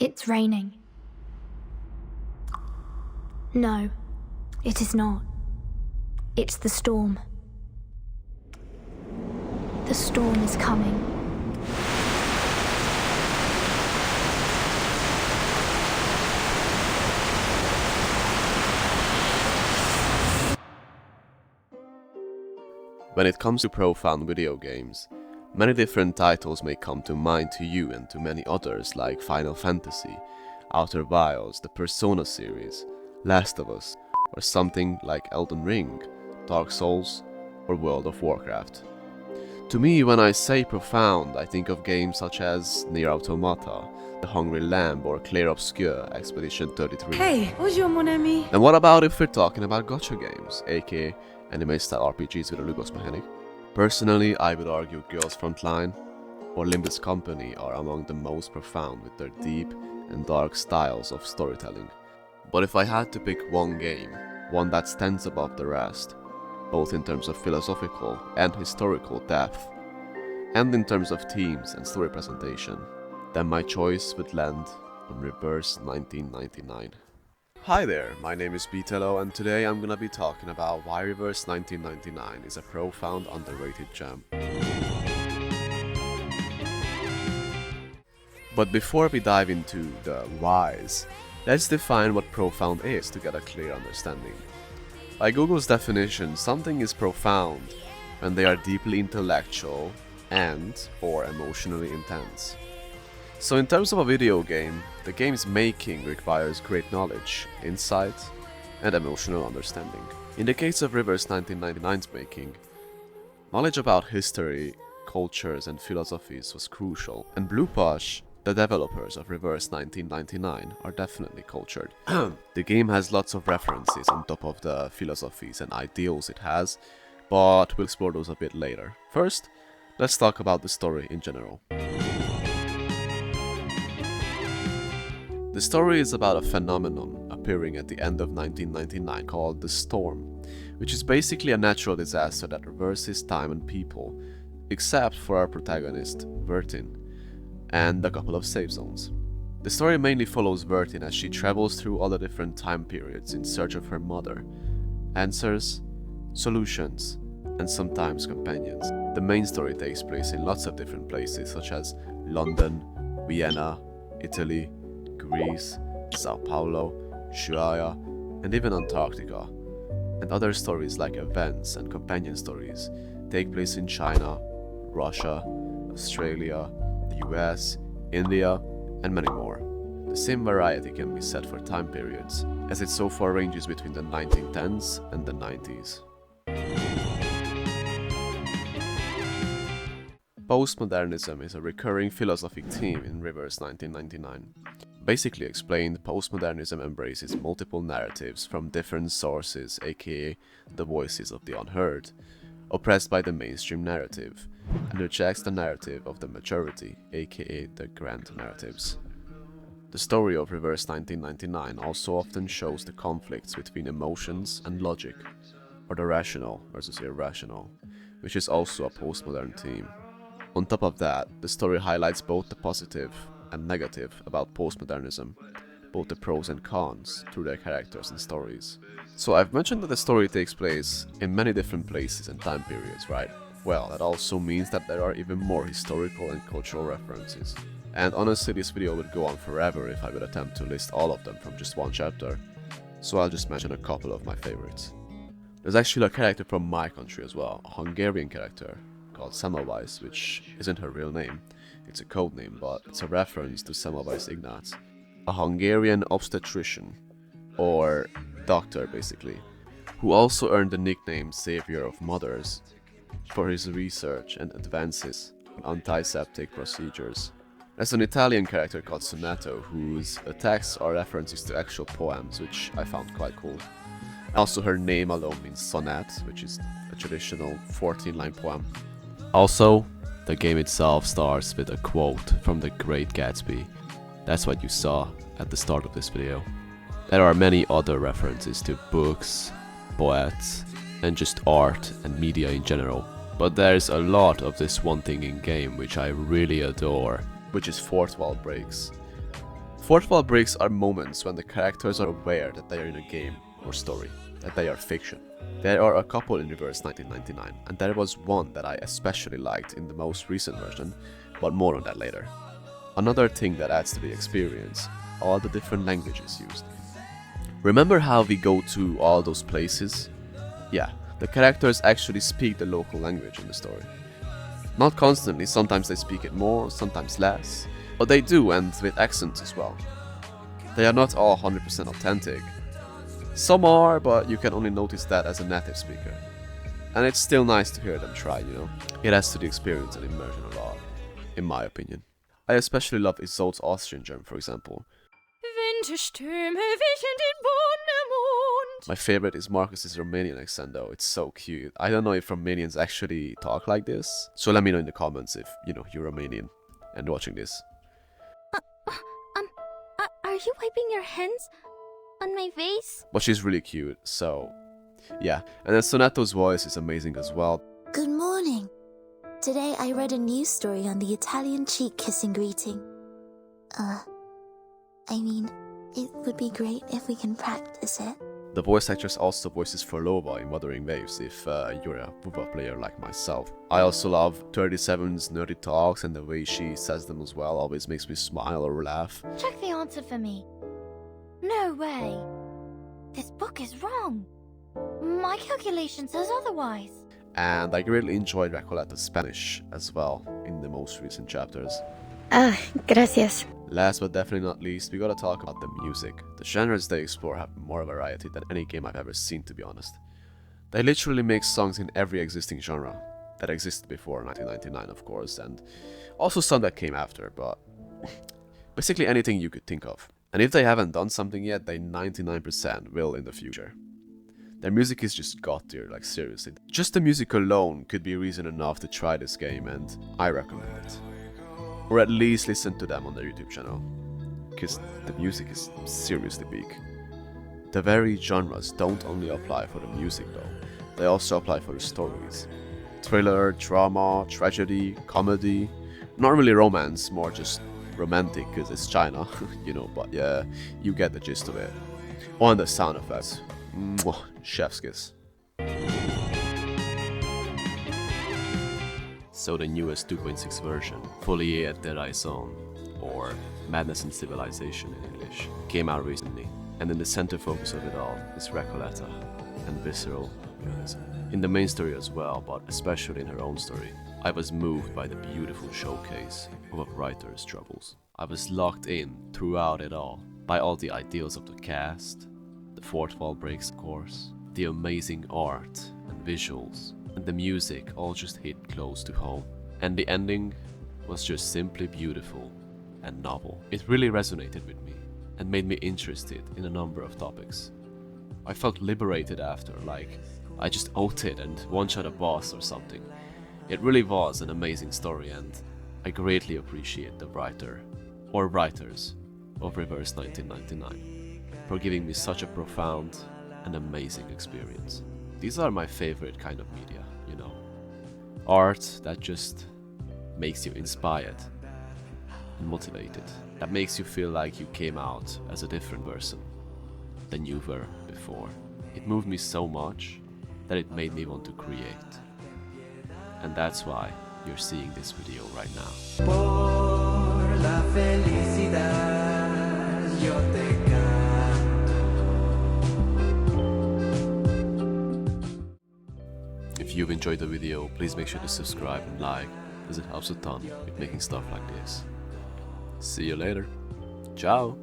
It's raining. No, it is not. It's the storm. The storm is coming. When it comes to profound video games, many different titles may come to mind to you and to many others like Final Fantasy, Outer Wilds, the Persona series, Last of Us, or something like Elden Ring, Dark Souls, or World of Warcraft. To me, when I say profound, I think of games such as Nier Automata, The Hungry Lamb, or Clair Obscur Expedition 33. Hey, bonjour mon ami. And what about if we're talking about gacha games, aka anime-style RPGs with a Lugos mechanic? Personally, I would argue Girls Frontline or Limbus Company are among the most profound with their deep and dark styles of storytelling. But if I had to pick one game, one that stands above the rest, both in terms of philosophical and historical depth, and in terms of themes and story presentation, then my choice would land on Reverse 1999. Hi there, my name is BTeló, and today I'm gonna be talking about why Reverse 1999 is a profound underrated gem. But before we dive into the whys, let's define what profound is to get a clear understanding. By Google's definition, something is profound when they are deeply intellectual and/or emotionally intense. So in terms of a video game, the game's making requires great knowledge, insight, and emotional understanding. In the case of Reverse 1999's making, knowledge about history, cultures, and philosophies was crucial, and Blue Posh, the developers of Reverse 1999, are definitely cultured. The game has lots of references on top of the philosophies and ideals it has, but we'll explore those a bit later. First, let's talk about the story in general. The story is about a phenomenon appearing at the end of 1999 called the Storm, which is basically a natural disaster that reverses time and people, except for our protagonist, Vertin, and a couple of save zones. The story mainly follows Vertin as she travels through all the different time periods in search of her mother, answers, solutions, and sometimes companions. The main story takes place in lots of different places such as London, Vienna, Italy, Greece, Sao Paulo, Ushuaia, and even Antarctica. And other stories like events and companion stories take place in China, Russia, Australia, the US, India, and many more. The same variety can be set for time periods, as it so far ranges between the 1910s and the 90s. Postmodernism is a recurring philosophic theme in Reverse 1999. Basically explained, postmodernism embraces multiple narratives from different sources, aka the voices of the unheard, oppressed by the mainstream narrative, and rejects the narrative of the majority, aka the grand narratives. The story of Reverse 1999 also often shows the conflicts between emotions and logic, or the rational versus irrational, which is also a postmodern theme. On top of that, the story highlights both the positive and negative about postmodernism, both the pros and cons, through their characters and stories. So I've mentioned that the story takes place in many different places and time periods, right? Well, that also means that there are even more historical and cultural references. And honestly, this video would go on forever if I would attempt to list all of them from just one chapter, so I'll just mention a couple of my favorites. There's actually a character from my country as well, a Hungarian character called Semmelweis, which isn't her real name, it's a code name, but it's a reference to Semmelweis Ignaz, a Hungarian obstetrician, or doctor basically, who also earned the nickname Savior of Mothers for his research and advances in antiseptic procedures. There's an Italian character called Sonetto, whose attacks are references to actual poems, which I found quite cool. Also, her name alone means sonnet, which is a traditional 14-line poem. Also, the game itself starts with a quote from The Great Gatsby. That's what you saw at the start of this video. There are many other references to books, poets, and just art and media in general. But there's a lot of this one thing in game which I really adore, which is fourth wall breaks. Fourth wall breaks are moments when the characters are aware that they are in a game or story, that they are fiction. There are a couple in Reverse 1999, and there was one that I especially liked in the most recent version, but more on that later. Another thing that adds to the experience are the different languages used. Remember how we go to all those places? Yeah, the characters actually speak the local language in the story. Not constantly, sometimes they speak it more, sometimes less, but they do, and with accents as well. They are not all 100% authentic. Some are, but you can only notice that as a native speaker. And it's still nice to hear them try, you know? It adds to the experience and immersion a lot, in my opinion. I especially love Isolde's Austrian German, for example. My favorite is Marcus's Romanian accent though, it's so cute. I don't know if Romanians actually talk like this, so let me know in the comments if, you know, you're Romanian and watching this. Are you wiping your hands on my face? But she's really cute, so yeah. And then Sonato's voice is amazing as well. Good morning. Today I read a news story on the Italian cheek kissing greeting. It would be great if we can practice it. The voice actress also voices Frolova in Wuthering Waves if you're a wuwa player like myself. I also love 37's nerdy talks, and the way she says them as well always makes me smile or laugh. Check the answer for me. No way. This book is wrong. My calculation says otherwise. And I greatly enjoyed Recoleta's Spanish as well in the most recent chapters. Gracias. Last but definitely not least, we gotta talk about the music. The genres they explore have more variety than any game I've ever seen, to be honest. They literally make songs in every existing genre that existed before 1999, of course, and also some that came after, but basically anything you could think of. And if they haven't done something yet, they 99% will in the future. Their music is just god tier, like seriously. Just the music alone could be reason enough to try this game, and I recommend it. Or at least listen to them on their YouTube channel, because the music is seriously big. The very genres don't only apply for the music though, they also apply for the stories. Thriller, drama, tragedy, comedy, not really romance, more just romantic because it's China, you know, but yeah, you get the gist of it. On the sound effects, mwah, chef's kiss. So the newest 2.6 version, FolieetDéraisont, or Madness in Civilization in English, came out recently, and in the center focus of it all is Recoleta and visceral realism. In the main story as well, but especially in her own story, I was moved by the beautiful showcase of a writer's troubles. I was locked in throughout it all by all the ideals of the cast, the fourth wall breaks of course, the amazing art and visuals, and the music all just hit close to home. And the ending was just simply beautiful and novel. It really resonated with me and made me interested in a number of topics. I felt liberated after, like I just ulted and one-shot a boss or something. It really was an amazing story, and I greatly appreciate the writer, or writers, of Reverse 1999 for giving me such a profound and amazing experience. These are my favorite kind of media, you know. Art that just makes you inspired and motivated. That makes you feel like you came out as a different person than you were before. It moved me so much that it made me want to create. And that's why you're seeing this video right now. Por la felicidad, yo te canto. If you've enjoyed the video, please make sure to subscribe and like, as it helps a ton with making stuff like this. See you later. Ciao!